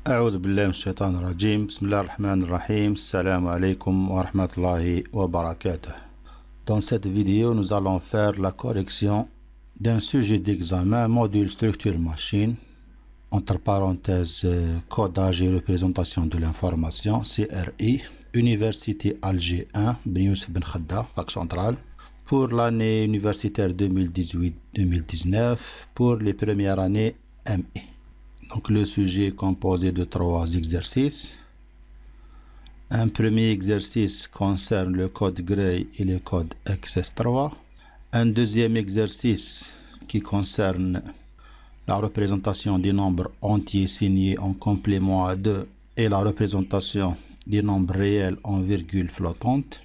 أعوذ بالله من الشيطان الرجيم. بسم الله الرحمن الرحيم. السلام عليكم ورحمة الله وبركاته. Dans cette vidéo, nous allons faire la correction d'un sujet d'examen, module structure machine, entre parenthèses codage et représentation de l'information, CRI, Université Alger 1, Ben Youssef Ben Khadda, fac centrale, pour l'année universitaire 2018-2019, pour les premières années ME. Donc le sujet est composé de 3 exercices. Un premier exercice concerne le code Gray et le code XS3. Un deuxième exercice qui concerne la représentation des nombres entiers signés en complément à 2 et la représentation des nombres réels en virgule flottante.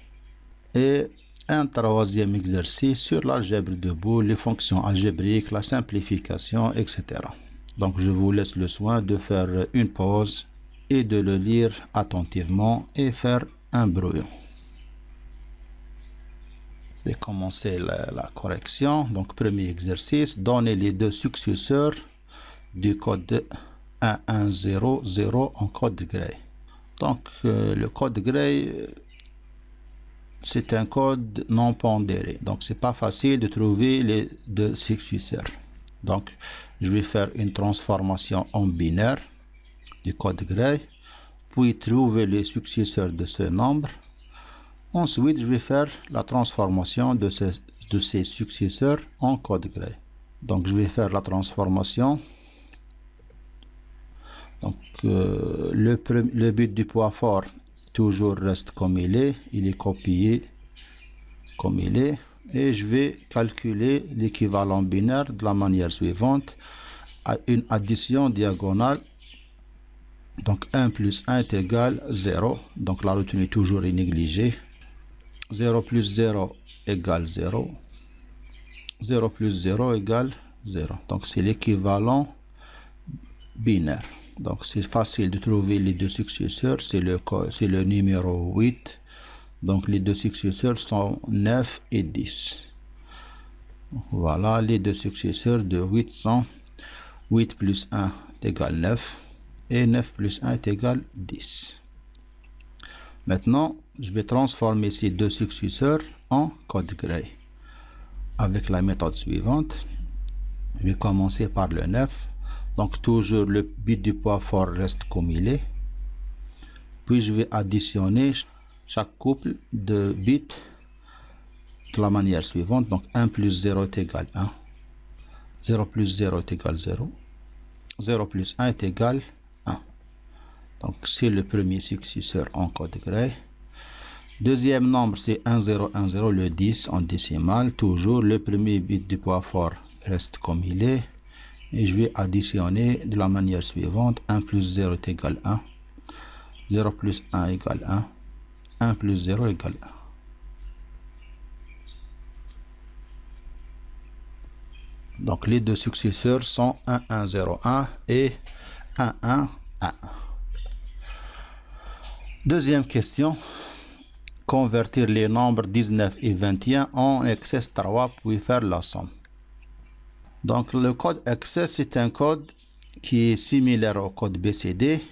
Et un troisième exercice sur l'algèbre de boules, les fonctions algébriques, la simplification, etc. Donc je vous laisse le soin de faire une pause et de le lire attentivement et faire un brouillon. Je vais commencer la correction. Donc premier exercice, donner les 2 successeurs du code 1100 en code Gray. Donc le code Gray, c'est un code non pondéré. Donc c'est pas facile de trouver les 2 successeurs. Donc je vais faire une transformation en binaire du code Gray, puis trouver les successeurs de ce nombre. Ensuite, je vais faire la transformation de ces successeurs en code Gray. Donc, je vais faire la transformation. Donc, le but du poids fort toujours reste comme il est copié comme il est. Et je vais calculer l'équivalent binaire de la manière suivante. À une addition diagonale, donc 1 plus 1 est égal à 0. Donc la retenue toujours est négligée. 0 plus 0 égale 0. 0 plus 0 égale 0. Donc c'est l'équivalent binaire. Donc c'est facile de trouver les 2 successeurs. C'est le numéro 8. Donc les 2 successeurs sont 9 et 10. Voilà, les 2 successeurs de 8 sont 8 plus 1 est égal 9 et 9 plus 1 est égal 10. Maintenant, je vais transformer ces 2 successeurs en code Gray avec la méthode suivante. Je vais commencer par le 9. Donc toujours le bit du poids fort reste comme il est. Puis je vais additionner chaque couple de bits de la manière suivante. Donc 1 plus 0 est égal 1. 0 plus 0 est égal 0. 0 plus 1 est égal 1. Donc c'est le premier successeur en code Gray. Deuxième nombre, c'est 1010, le 10 en décimale. Toujours le premier bit du poids fort reste comme il est. Et je vais additionner de la manière suivante. 1 plus 0 est égal 1. 0 plus 1 égale 1. 1 plus 0 égale 1. Donc les 2 successeurs sont 1101 et 111. Deuxième question. Convertir les nombres 19 et 21 en XS3 puis faire la somme. Donc le code XS, c'est un code qui est similaire au code BCD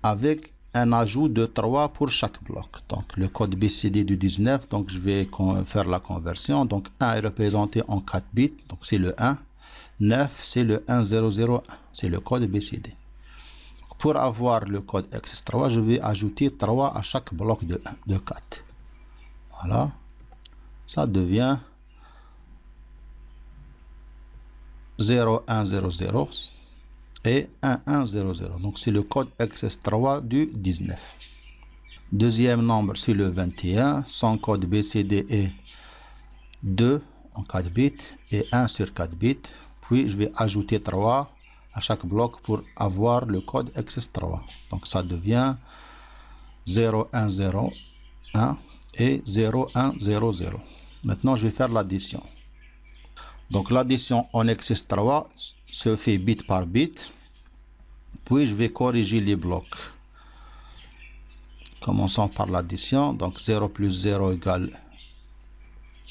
avec un ajout de 3 pour chaque bloc. Donc le code BCD du 19, donc je vais faire la conversion. Donc 1 est représenté en 4 bits, donc c'est le 1. 9 c'est le 1001, c'est le code BCD. Donc, pour avoir le code XS3, je vais ajouter 3 à chaque bloc de 4. Voilà, ça devient 0100 et 1100. Donc c'est le code XS3 du 19. Deuxième nombre, c'est le 21. Son code BCD est 2 en 4 bits et 1 sur 4 bits. Puis je vais ajouter 3 à chaque bloc pour avoir le code XS3. Donc ça devient 0101 et 0100. Maintenant je vais faire l'addition. Donc l'addition en XS3 se fait bit par bit. Puis je vais corriger les blocs. Commençons par l'addition. Donc 0 plus 0 égale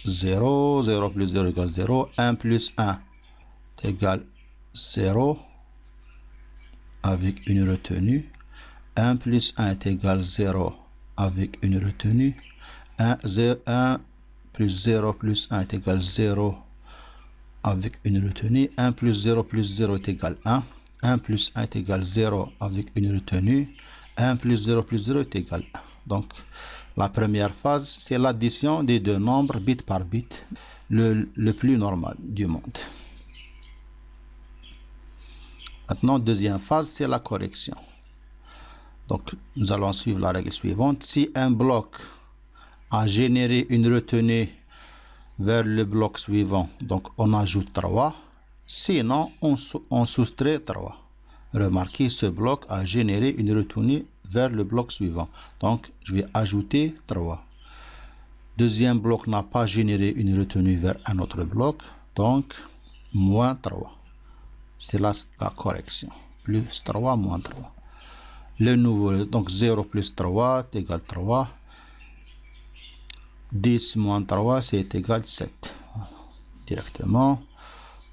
0. 0 plus 0 égale 0. 1 plus 1 égale 0. avec une retenue. 1 plus 1 est égal 0 avec une retenue. 1 plus 0 plus 1 est égal 0 avec une retenue. 1 plus 0 plus 0 est égal 1. 1 plus 1 est égal 0 avec une retenue. 1 plus 0 plus 0 est égal 1. Donc, la première phase, c'est l'addition des deux nombres bit par bit, le plus normal du monde. Maintenant, deuxième phase, c'est la correction. Donc, nous allons suivre la règle suivante. Si un bloc a généré une retenue vers le bloc suivant, donc on ajoute 3. Sinon, on soustrait 3. Remarquez, ce bloc a généré une retenue vers le bloc suivant. Donc, je vais ajouter 3. Deuxième bloc n'a pas généré une retenue vers un autre bloc. Donc, moins 3. C'est là la correction. Plus 3, moins 3. Le nouveau, donc 0 plus 3 est égal 3. 10 moins 3, c'est égal 7. Voilà. Directement.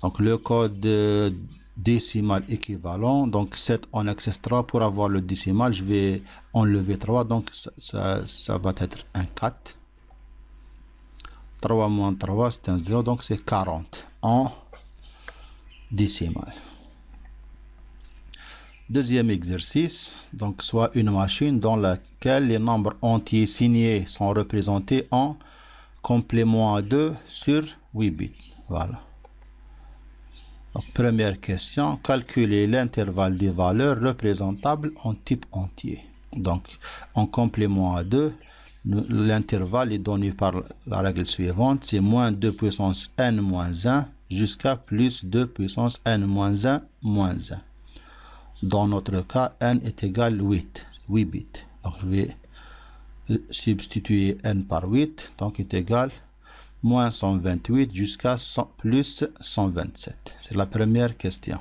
Donc, le code décimal équivalent. Donc, 7 en excès 3. Pour avoir le décimal, je vais enlever 3. Donc, ça va être un 4. 3 moins 3, c'est un 0. Donc, c'est 40 en décimal. Deuxième exercice, donc soit une machine dans laquelle les nombres entiers signés sont représentés en complément à 2 sur 8 bits. Voilà. Donc, première question, calculer l'intervalle des valeurs représentables en type entier. Donc, en complément à 2, l'intervalle est donné par la règle suivante, c'est moins 2 puissance n moins 1 jusqu'à plus 2 puissance n moins 1 moins 1. Dans notre cas, n est égal 8 bits. Donc, je vais substituer n par 8, donc est égal moins 128 jusqu'à plus 127. C'est la première question.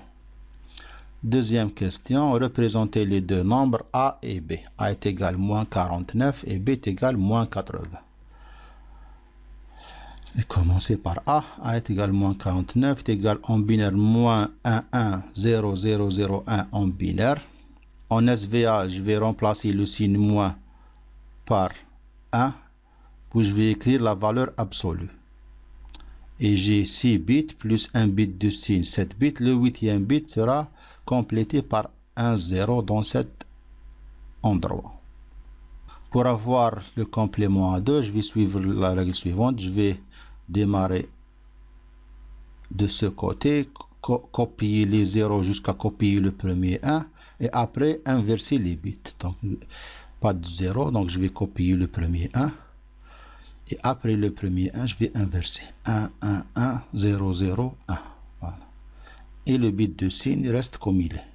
Deuxième question, représenter les deux nombres a et b. A est égal moins 49 et b est égal moins 80. Je vais commencer par A. A est égal moins 49 est égal en binaire moins 1, 1, 0, 0, 0, 1 en binaire. En SVA, je vais remplacer le signe moins par 1. Puis je vais écrire la valeur absolue. Et j'ai 6 bits plus 1 bit de signe, 7 bits. Le 8e bit sera complété par un 0 dans cet endroit. Pour avoir le complément à 2, je vais suivre la règle suivante. Je vais démarrer de ce côté, copier les 0 jusqu'à copier le premier 1 et après inverser les bits. Donc, pas de 0, donc je vais copier le premier 1 et après le premier 1, je vais inverser 1, 1, 1, 0, 0, 1. Voilà. Et le bit de signe reste comme il est.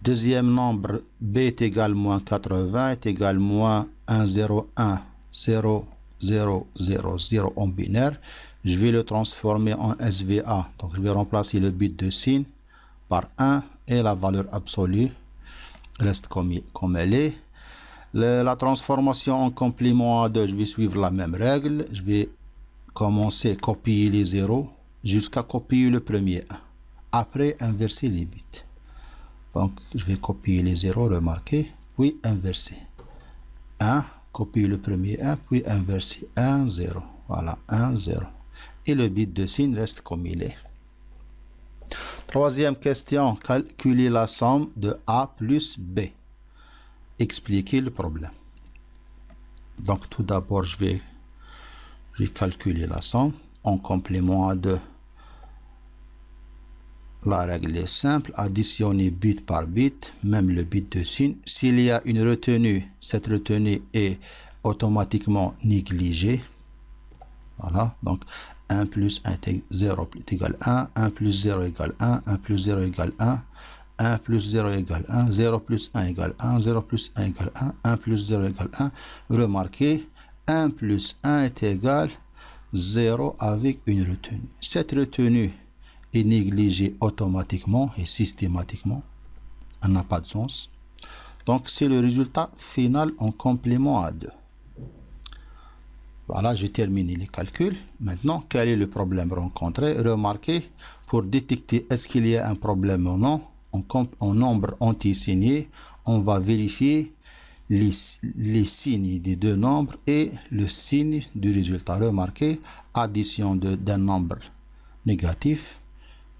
Deuxième nombre, b est égal moins 80 est égal moins 1, 0, 1, 0, 0, 0, 0 en binaire. Je vais le transformer en SVA. Donc, je vais remplacer le bit de signe par 1 et la valeur absolue reste comme elle est. La transformation en complément à 2, je vais suivre la même règle. Je vais commencer à copier les 0 jusqu'à copier le premier 1. Après, inverser les bits. Donc, je vais copier les 0, remarquez, puis inverser. 1, copier le premier 1, puis inverser 1, 0. Voilà, 1, 0. Et le bit de signe reste comme il est. Troisième question, calculer la somme de A plus B. Expliquer le problème. Donc, tout d'abord, je vais calculer la somme en complément à 2. La règle est simple, additionner bit par bit, même le bit de signe. S'il y a une retenue, cette retenue est automatiquement négligée. Voilà, donc 1 plus 1 est 0 est égal 1, 1 plus 0 égale 1, 1 plus 0 égale 1, 1 plus 0 égale 1, 0 plus 1 égale 1, 0 plus 1 égale 1, 1 plus 0 égale 1. Remarquez, 1 plus 1 est égal 0 avec une retenue. Cette retenue est négligée automatiquement et systématiquement. Elle n'a pas de sens. Donc, c'est le résultat final en complément à 2. Voilà, j'ai terminé les calculs. Maintenant, quel est le problème rencontré? Remarquez, pour détecter est-ce qu'il y a un problème ou non, en nombre anti-signé, on va vérifier les signes des deux nombres et le signe du résultat. Remarquez, addition d'un nombre négatif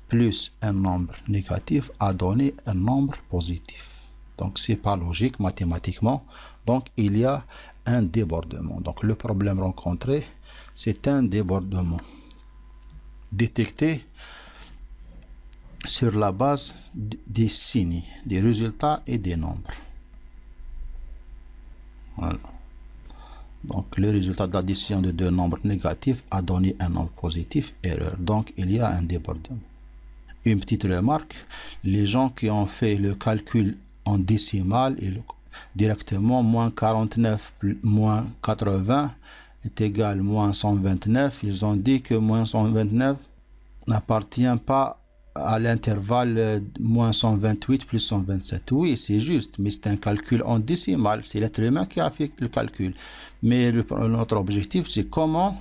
plus un nombre négatif a donné un nombre positif. Donc, c'est pas logique mathématiquement. Donc, il y a un débordement. Donc, le problème rencontré, c'est un débordement détecté sur la base des signes, des résultats et des nombres. Voilà. Donc, le résultat d'addition de deux nombres négatifs a donné un nombre positif, erreur. Donc, il y a un débordement. Une petite remarque, les gens qui ont fait le calcul en décimal et directement moins 49 moins 80 est égal moins 129, ils ont dit que moins 129 n'appartient pas à l'intervalle moins 128 plus 127. Oui, c'est juste, mais c'est un calcul en décimal. C'est l'être humain qui a fait le calcul. Mais notre objectif, c'est comment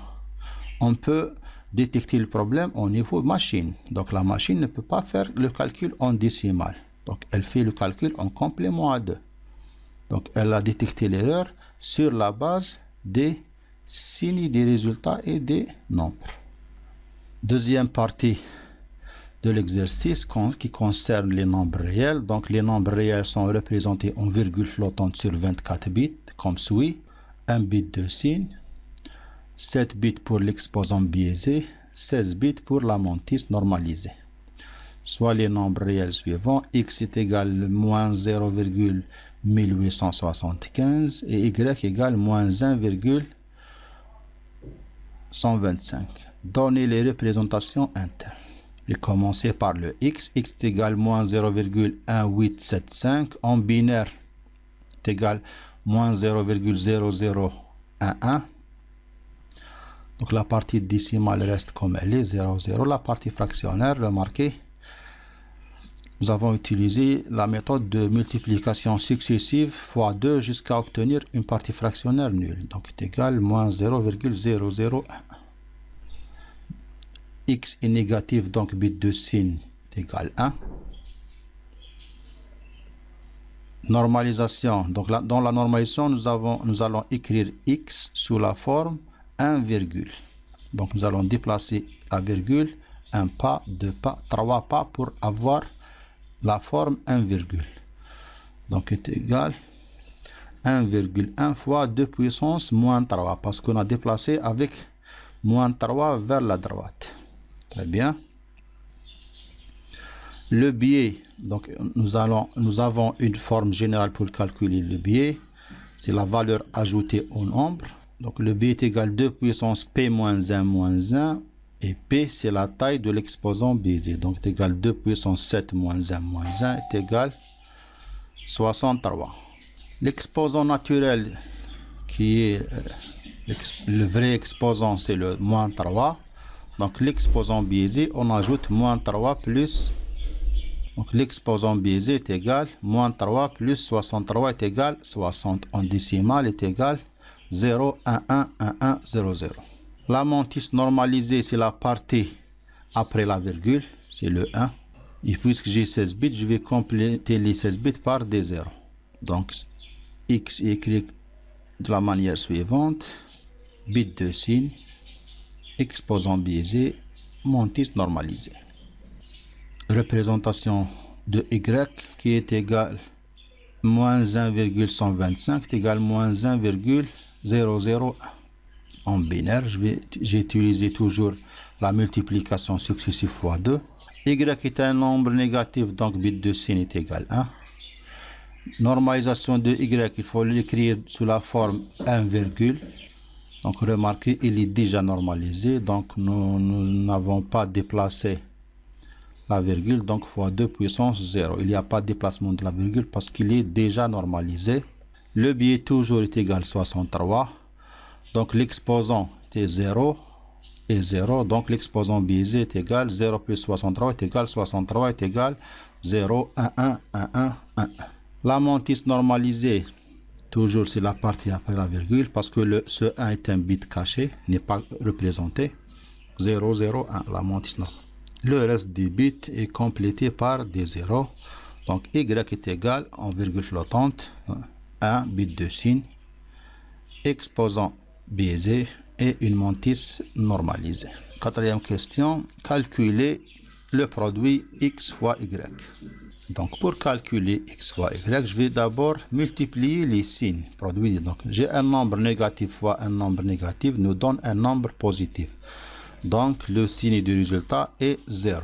on peut détecter le problème au niveau machine. Donc, la machine ne peut pas faire le calcul en décimal. Donc, elle fait le calcul en complément à 2. Donc, elle a détecté l'erreur sur la base des signes des résultats et des nombres. Deuxième partie de l'exercice qui concerne les nombres réels. Donc, les nombres réels sont représentés en virgule flottante sur 24 bits, comme suit. 1 bit de signe, 7 bits pour l'exposant biaisé, 16 bits pour la mantis normalisée. Soit les nombres réels suivants, x est égal à moins 0,1875 et y égale moins 1,125. Donnez les représentations internes. Et commencer par le x est égal à moins 0,1875 en binaire est égal à moins 0,0011. Donc la partie décimale reste comme elle est, 0, 0. La partie fractionnaire, remarquez, nous avons utilisé la méthode de multiplication successive fois 2 jusqu'à obtenir une partie fractionnaire nulle. Donc est égal à moins 0,001. X est négatif, donc bit de signe est égal à 1. Normalisation. Donc là, dans la normalisation, nous allons écrire x sous la forme 1 virgule. Donc nous allons déplacer la virgule, un pas, deux pas, trois pas pour avoir la forme 1 virgule. Donc est égal à 1,1 fois 2 puissance moins 3 parce qu'on a déplacé avec moins 3 vers la droite. Très bien. Le biais, donc nous avons une forme générale pour calculer le biais. C'est la valeur ajoutée au nombre. Donc le biais est égal à 2 puissance p moins 1 moins 1. Et p, c'est la taille de l'exposant biaisé. Donc est égal à 2 puissance 7 moins 1 moins 1 est égal à 63. L'exposant naturel, qui est le vrai exposant, c'est le moins 3. Donc l'exposant biaisé, on ajoute moins 3 plus. Donc l'exposant biaisé est égal à moins 3 plus 63 est égal à 60. En décimal est égal à 0,111100. La mantis normalisée, c'est la partie après la virgule, c'est le 1. Et puisque j'ai 16 bits, je vais compléter les 16 bits par des 0. Donc x est écrit de la manière suivante, bit de signe, exposant biaisé, mantis normalisée. Représentation de y qui est égal à moins 1,125 est égal à moins 1,001. En binaire, j'ai utilisé toujours la multiplication successive fois 2. Y est un nombre négatif, donc bit de signe est égal à 1. Normalisation de y, il faut l'écrire sous la forme 1 virgule. Donc remarquez, il est déjà normalisé, donc nous n'avons pas déplacé la virgule, donc fois 2 puissance 0. Il n'y a pas de déplacement de la virgule parce qu'il est déjà normalisé. Le biais toujours est égal à 63. Donc l'exposant est 0 et 0. Donc l'exposant biaisé est égal à 0 plus 63 est égal à 63 est égal à 0, 1, 1, 1, 1, 1. La mantis normalisée, toujours c'est la partie après la virgule parce que ce 1 est un bit caché, n'est pas représenté. 0, 0, 1, la mantis normalisée. Le reste des bits est complété par des 0. Donc Y est égal en virgule flottante, 1 bit de signe, exposant biaisé et une mantis normalisée. Quatrième question, calculer le produit X fois Y. Donc pour calculer X fois Y, je vais d'abord multiplier les signes produits. Donc j'ai un nombre négatif fois un nombre négatif nous donne un nombre positif. Donc le signe du résultat est 0.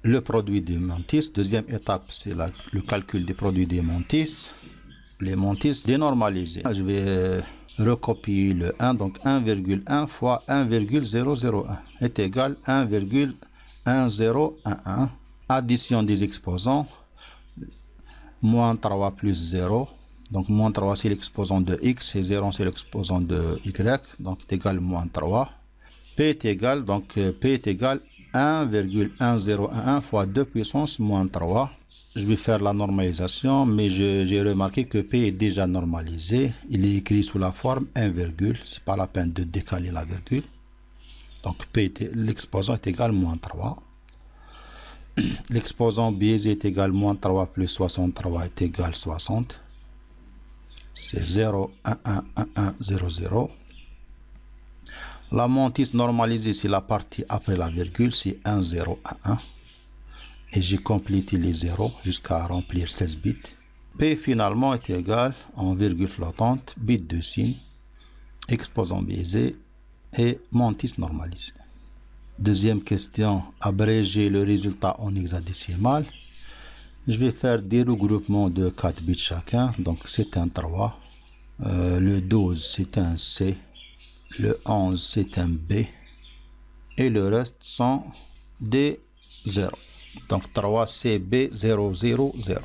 Le produit des mantis, deuxième étape, c'est le calcul des produits des mantis. Les mantis dénormalisés. Je vais recopier le 1, donc 1,1 fois 1,001 est égal à 1,1011. Addition des exposants, moins 3 plus 0. Donc moins 3 c'est l'exposant de x et 0 c'est l'exposant de y. Donc c'est égal à moins 3. P est égal, donc P est égal 1,1011 fois 2 puissance moins 3. Je vais faire la normalisation, mais j'ai remarqué que P est déjà normalisé. Il est écrit sous la forme 1, c'est pas la peine de décaler la virgule. Donc P, l'exposant est égal à moins 3. L'exposant biaisé est égal à moins 3 plus 63 est égal à 60. C'est 0, 1, 1, 1, 1, 0, 0. La mantis normalisée, c'est la partie après la virgule, c'est 1, 0, 1, 1. Et j'ai complété les zéros jusqu'à remplir 16 bits. P finalement est égal en virgule flottante, bit de signe, exposant biaisé et mantis normalisée. Deuxième question, abréger le résultat en hexadécimal. Je vais faire des regroupements de 4 bits chacun, donc c'est un 3. Le 12 c'est un C. Le 11 c'est un B. Et le reste sont des 0. Donc 3CB000.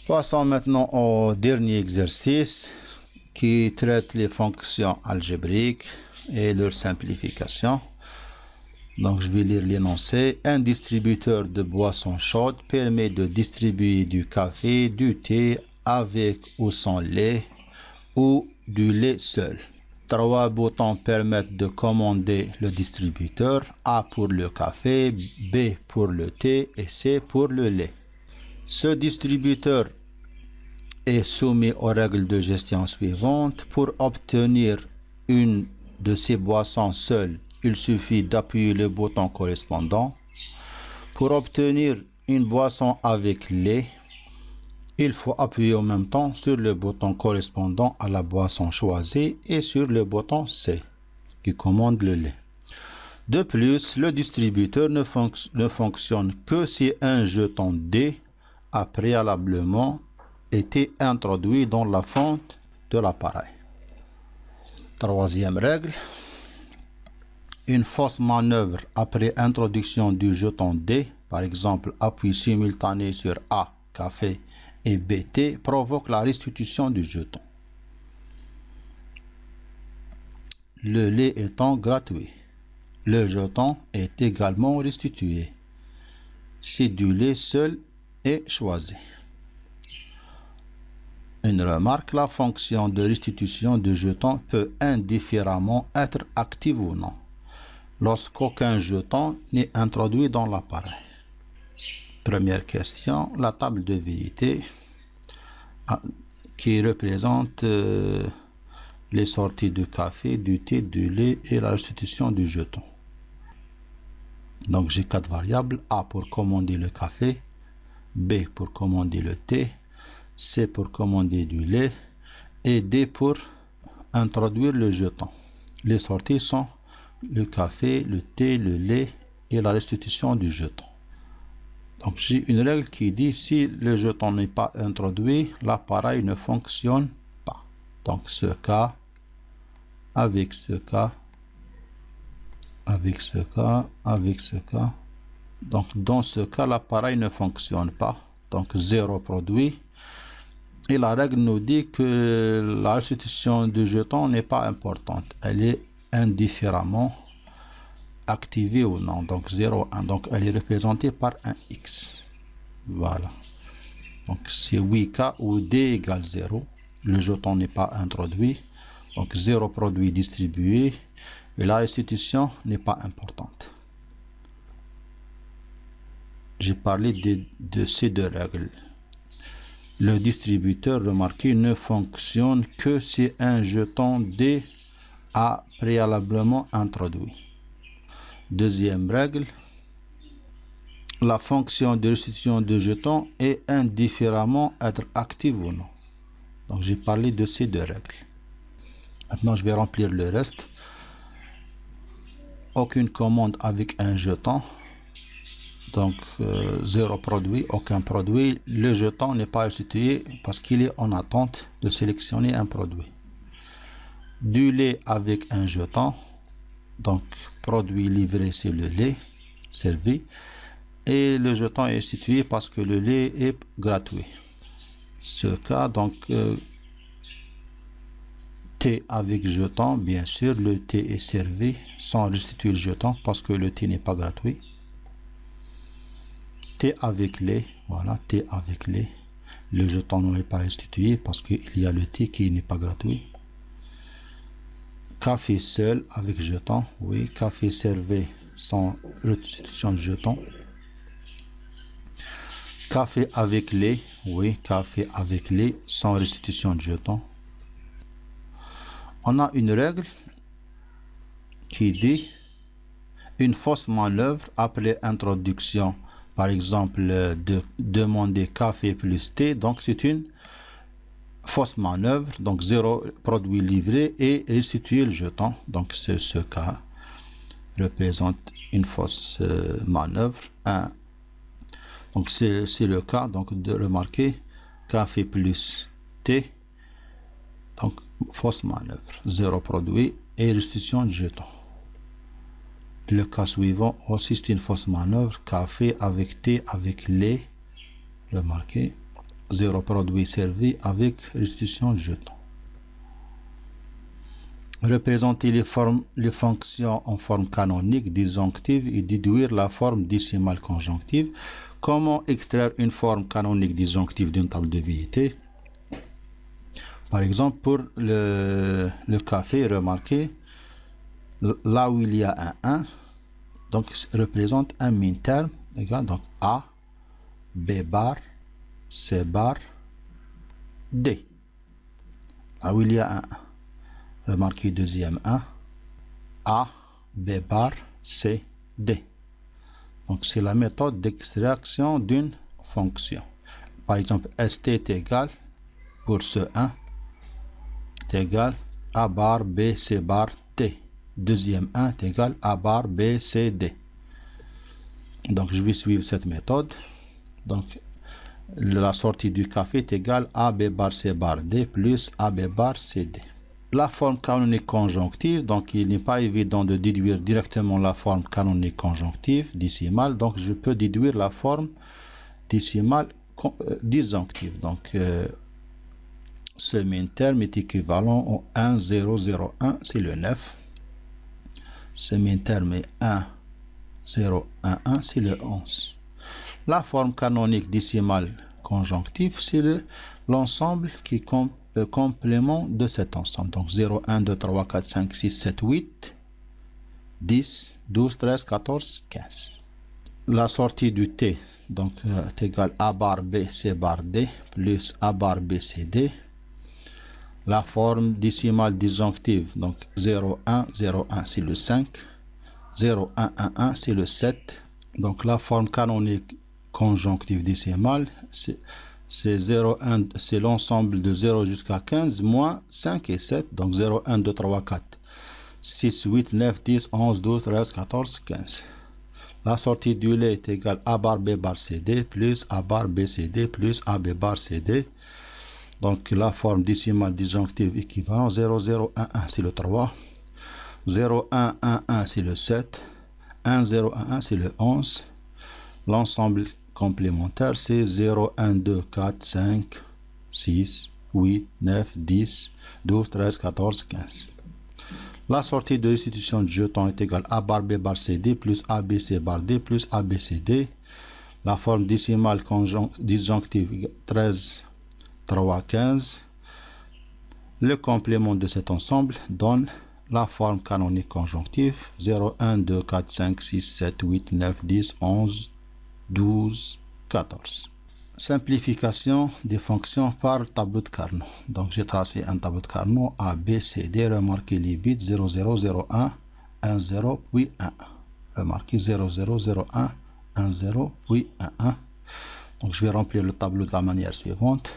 Passons maintenant au dernier exercice qui traite les fonctions algébriques et leur simplification. Donc je vais lire l'énoncé. Un distributeur de boissons chaudes permet de distribuer du café, du thé avec ou sans lait ou du lait seul. 3 boutons permettent de commander le distributeur, A pour le café, B pour le thé et C pour le lait. Ce distributeur est soumis aux règles de gestion suivantes. Pour obtenir une de ces boissons seules, il suffit d'appuyer le bouton correspondant. Pour obtenir une boisson avec lait, il faut appuyer en même temps sur le bouton correspondant à la boisson choisie et sur le bouton C qui commande le lait. De plus, le distributeur ne fonctionne que si un jeton D a préalablement été introduit dans la fente de l'appareil. Troisième règle. Une fausse manœuvre après introduction du jeton D, par exemple appui simultané sur A, café, et BT provoque la restitution du jeton. Le lait étant gratuit, le jeton est également restitué si du lait seul est choisi. Une remarque, la fonction de restitution du jeton peut indifféremment être active ou non, lorsqu'aucun jeton n'est introduit dans l'appareil. Première question, la table de vérité qui représente les sorties du café, du thé, du lait et la restitution du jeton. Donc j'ai 4 variables, A pour commander le café, B pour commander le thé, C pour commander du lait et D pour introduire le jeton. Les sorties sont le café, le thé, le lait et la restitution du jeton. Donc j'ai une règle qui dit si le jeton n'est pas introduit, l'appareil ne fonctionne pas. Donc ce cas, avec ce cas, avec ce cas, avec ce cas. Donc dans ce cas, l'appareil ne fonctionne pas. Donc 0 produit. Et la règle nous dit que la restitution du jeton n'est pas importante. Elle est indifféremment activée ou non. Donc 0, 1. Donc elle est représentée par un X. Voilà. Donc c'est 8K où D égale 0. Le jeton n'est pas introduit. Donc 0 produit distribué. Et la restitution n'est pas importante. j'ai parlé de ces deux règles. Le distributeur, remarquez, ne fonctionne que si un jeton D a préalablement introduit. Deuxième règle, la fonction de restitution de jetons est indifféremment être active ou non. Donc j'ai parlé de ces deux règles. Maintenant je vais remplir le reste. Aucune commande avec un jeton. Donc zéro produit, aucun produit. Le jeton n'est pas restitué parce qu'il est en attente de sélectionner un produit. Du lait avec un jeton. Donc produit livré, c'est le lait servi. Et le jeton est restitué parce que le lait est gratuit. Ce cas, donc thé avec jeton, bien sûr, le thé est servi sans restituer le jeton parce que le thé n'est pas gratuit. Thé avec lait, voilà, thé avec lait. Le jeton n'est pas restitué parce qu'il y a le thé qui n'est pas gratuit. Café seul avec jeton, oui, café servi sans restitution de jeton. Café avec lait, oui, café avec lait sans restitution de jetons. On a une règle qui dit une fausse manœuvre après introduction, par exemple, de demander café plus thé, donc c'est une fausse manœuvre, donc zéro produit livré et restituer le jeton. Donc ce cas représente une fausse manœuvre. Donc c'est le cas donc de remarquer café plus thé, donc fausse manœuvre, zéro produit et restitution de jetons. Le cas suivant aussi c'est une fausse manœuvre, café avec thé avec lait, remarquez, zéro produit servi avec restitution de jetons. Représenter les fonctions en forme canonique disjonctive et déduire la forme décimale conjonctive. Comment extraire une forme canonique disjonctive d'une table de vérité? Par exemple, pour le café, remarquez, là où il y a un 1, donc représente un min-terme, donc A, B bar, C bar, D. Là où il y a un 1. Remarquez deuxième 1, A, B bar, C, D. Donc c'est la méthode d'extraction d'une fonction. Par exemple, ST est égal, pour ce 1, est égal A bar, B, C bar, T. Deuxième 1 est égal A bar, B, C, D. Donc je vais suivre cette méthode. Donc la sortie du café est égale A, B bar, C bar, D plus A, B bar, C, D. La forme canonique conjonctive, donc il n'est pas évident de déduire directement la forme canonique conjonctive décimale, donc je peux déduire la forme décimale disjonctive. Donc ce min-terme est équivalent au 1, 0, 0, 1, c'est le 9. Ce min-terme est 1, 0, 1, 1, c'est le 11. La forme canonique décimale conjonctive, c'est l'ensemble qui compte complément de cet ensemble. Donc 0, 1, 2, 3, 4, 5, 6, 7, 8, 10, 12, 13, 14, 15. La sortie du T, donc est égal A bar B, C bar D, plus A bar B, C, D. La forme décimale disjonctive, donc 0, 1, 0, 1, c'est le 5. 0, 1, 1, 1, c'est le 7. Donc la forme canonique conjonctive décimale, c'est 0, 1, c'est l'ensemble de 0 jusqu'à 15, moins 5 et 7, donc 0, 1, 2, 3, 4, 6, 8, 9, 10, 11, 12, 13, 14, 15. La sortie du lait est égale A bar B bar CD plus A bar B CD plus AB bar CD. Donc la forme décimale disjonctive équivalent 0, 0, 1, 1, c'est le 3. 0, 1, 1, 1, c'est le 7. 1, 0, 1, 1, c'est le 11. L'ensemble complémentaire, c'est 0, 1, 2, 4, 5, 6, 8, 9, 10, 12, 13, 14, 15. La sortie de restitution de jetons est égale A bar B bar CD plus ABC bar D plus ABCD. La forme décimale disjonctive 13, 3, 15. Le complément de cet ensemble donne la forme canonique conjonctive 0, 1, 2, 4, 5, 6, 7, 8, 9, 10, 11, 12, 14. Simplification des fonctions par tableau de Carnot. Donc, j'ai tracé un tableau de Carnot A, B, C, D. Remarquez les bits 0, 0, 0, 1, 1, 0, puis 1. Remarquez 0, 0, 0, 1, 1, 0, puis 1, 1. Donc, je vais remplir le tableau de la manière suivante.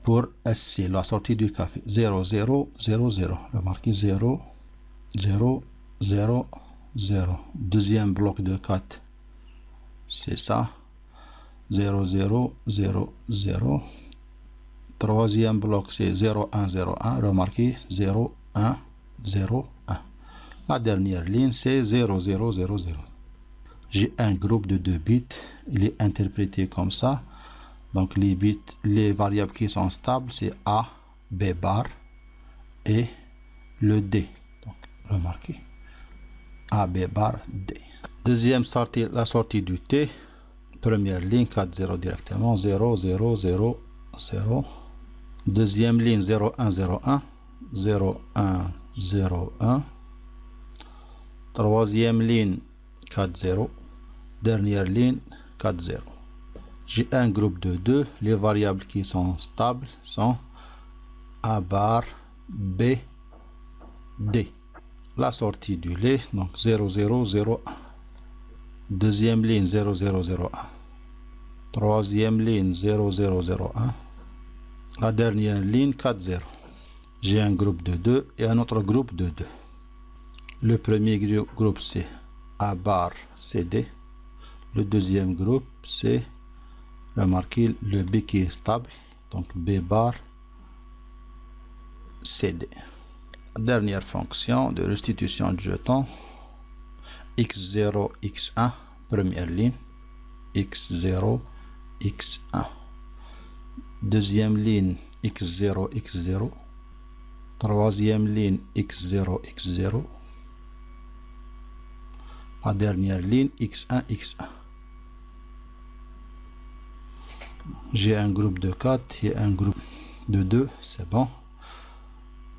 Pour SC, la sortie du café, 0, 0, 0, 0. Remarquez 0, 0, 0, 0. Deuxième bloc de 4, c'est ça. 0, 0, 0, 0. Troisième bloc, c'est 0, 1, 0, 1. Remarquez 0, 1, 0, 1. La dernière ligne, c'est 0, 0, 0, 0. J'ai un groupe de 2 bits. Il est interprété comme ça. Donc, les bits, les variables qui sont stables, c'est A, B bar et le D. Donc, remarquez. A, B bar, D. Deuxième sortie, la sortie du T. Première ligne, 4, 0 directement. 0, 0, 0, 0. Deuxième ligne, 0, 1, 0, 1. 0, 1, 0, 1. Troisième ligne, 4, 0. Dernière ligne, 4, 0. J'ai un groupe de 2. Les variables qui sont stables sont A bar, B, D. La sortie du lait, donc 0, 0, 0, 1. Deuxième ligne, 0, 0, 0, 1. Troisième ligne, 0, 0, 0, 1. La dernière ligne, 4, 0. J'ai un groupe de 2 et un autre groupe de 2. Le premier groupe, c'est A bar, CD. Le deuxième groupe, c'est, remarquez, le B qui est stable. Donc B bar, CD. Dernière fonction de restitution de jetons. X0, X1, première ligne. X0, X1. Deuxième ligne, X0, X0. Troisième ligne, X0, X0. La dernière ligne, X1, X1. J'ai un groupe de 4 et un groupe de 2, c'est bon.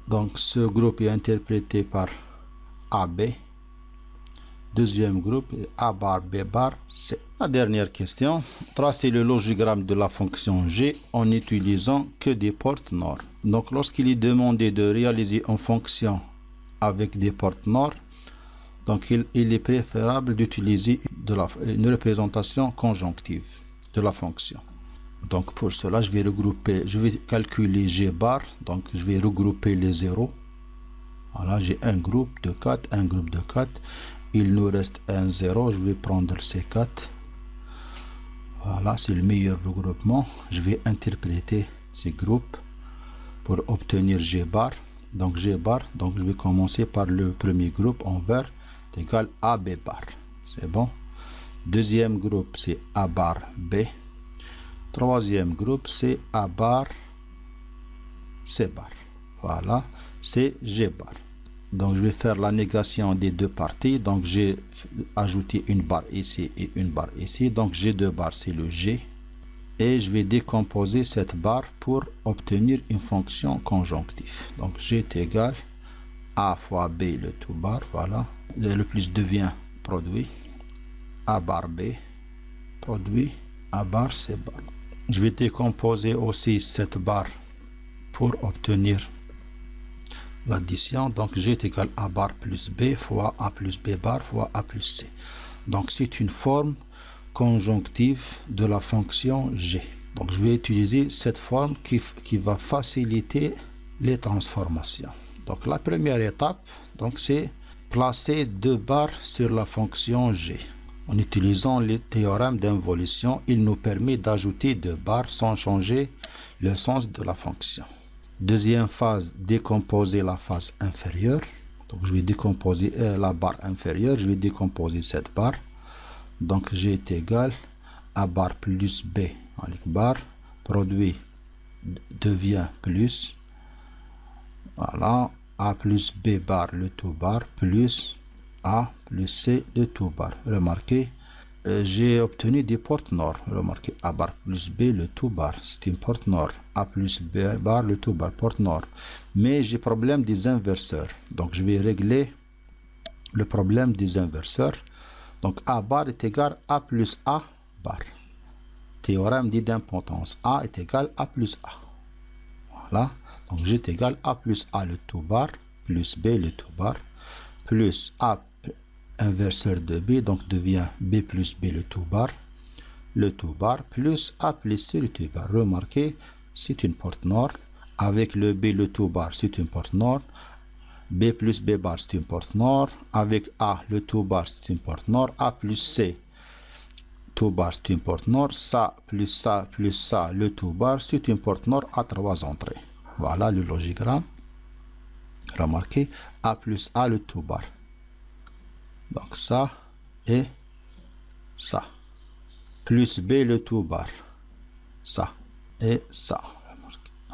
Donc, ce groupe est interprété par AB. Deuxième groupe, A bar, B bar, C. La dernière question, tracez le logogramme de la fonction G en n'utilisant que des portes NOR. Donc, lorsqu'il est demandé de réaliser une fonction avec des portes NOR, donc il est préférable d'utiliser une représentation conjonctive de la fonction. Donc, pour cela, je vais calculer G bar, donc je vais regrouper les zéros. Voilà, j'ai un groupe de 4, un groupe de 4. Il nous reste un 0, je vais prendre ces 4. Voilà, c'est le meilleur regroupement. Je vais interpréter ces groupes pour obtenir G bar. Donc G bar, donc je vais commencer par le premier groupe en vert, égal à B bar. C'est bon. Deuxième groupe, c'est A bar B. Troisième groupe, c'est A bar C bar. Voilà, c'est G bar. Donc, je vais faire la négation des deux parties. Donc, j'ai ajouté une barre ici et une barre ici. Donc, j'ai deux barres, c'est le G. Et je vais décomposer cette barre pour obtenir une fonction conjonctive. Donc, G est égal à A fois B, le tout bar. Voilà. Le plus devient produit. A bar B, produit. A bar C bar. Je vais décomposer aussi cette barre pour obtenir l'addition. Donc G est égal à A bar plus B fois A plus B bar fois A plus C. Donc c'est une forme conjonctive de la fonction G. Donc je vais utiliser cette forme qui va faciliter les transformations. Donc la première étape, donc c'est placer deux barres sur la fonction G. En utilisant le théorème d'involution, il nous permet d'ajouter deux barres sans changer le sens de la fonction. Deuxième phase, décomposer la phase inférieure. Donc je vais décomposer la barre inférieure, je vais décomposer cette barre. Donc G est égal à bar plus B avec barre, produit devient plus, voilà, A plus B bar le tout bar plus A plus C le tout bar. Remarquez, j'ai obtenu des portes NOR. Remarquez, A bar plus B le tout bar, c'est une porte NOR. A plus B bar le tout bar, porte NOR. Mais j'ai problème des inverseurs. Donc je vais régler le problème des inverseurs. Donc A bar est égal à A plus A bar. Théorème d'idempotence. A est égal à A plus A. Voilà. Donc G est égal à A plus A le tout bar plus B le tout bar plus A inverseur de B, donc devient B plus B le tout bar plus A plus C le tout bar. Remarquez, c'est une porte nord. Avec le B le tout bar, c'est une porte nord. B plus B bar, c'est une porte nord. Avec A le tout bar, c'est une porte nord. A plus C tout bar, c'est une porte nord. Ça plus ça plus ça le tout bar, c'est une porte nord à 3 entrées. Voilà le logigramme. Remarquez, A plus A le tout bar. Donc ça et ça. Plus B le tout bar. Ça et ça.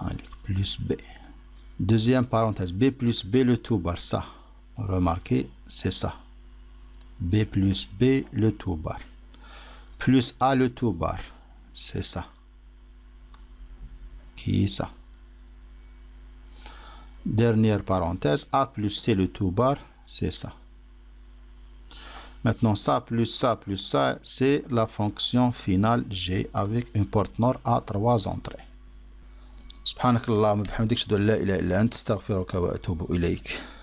Allez, plus B. Deuxième parenthèse, B plus B le tout bar. Ça. Remarquez, c'est ça. B plus B le tout bar. Plus A le tout bar. C'est ça. Qui est ça. Dernière parenthèse, A plus C le tout bar. C'est ça. Maintenant, ça, c'est la fonction finale G avec une porte nord à 3 entrées. سبحانك اللهم وبحمدك اشهد ان لا اله الا انت استغفرك واتوب اليك.